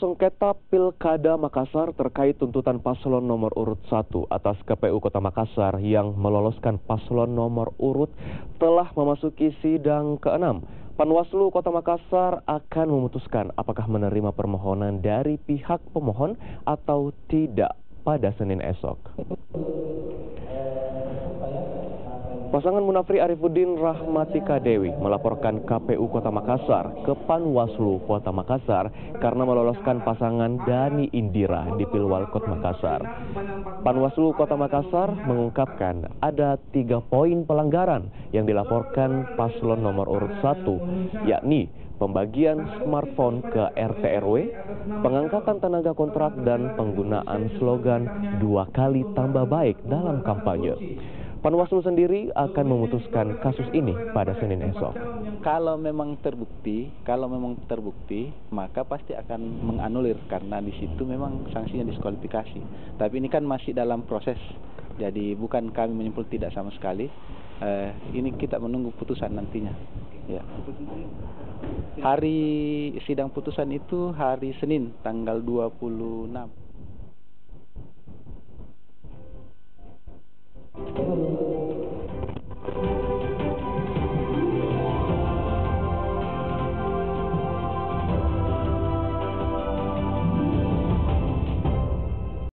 Sengketa Pilkada Makassar terkait tuntutan paslon nomor urut 1 atas KPU Kota Makassar yang meloloskan paslon nomor urut telah memasuki sidang ke-6. Panwaslu Kota Makassar akan memutuskan apakah menerima permohonan dari pihak pemohon atau tidak pada Senin esok. Pasangan Munafri Arifuddin Rahmatika Dewi melaporkan KPU Kota Makassar ke Panwaslu Kota Makassar karena meloloskan pasangan Dani Indira di Pilwalkot Makassar. Panwaslu Kota Makassar mengungkapkan ada 3 poin pelanggaran yang dilaporkan paslon nomor urut 1, yakni pembagian smartphone ke RT RW, pengangkatan tenaga kontrak, dan penggunaan slogan 2 kali tambah baik dalam kampanye. Panwaslu sendiri akan memutuskan kasus ini pada Senin esok. Kalau memang terbukti, maka pasti akan menganulir karena di situ memang sanksinya diskualifikasi. Tapi ini kan masih dalam proses, jadi bukan kami menyimpul tidak sama sekali. Ini kita menunggu putusan nantinya. Ya. Hari sidang putusan itu hari Senin, tanggal 26.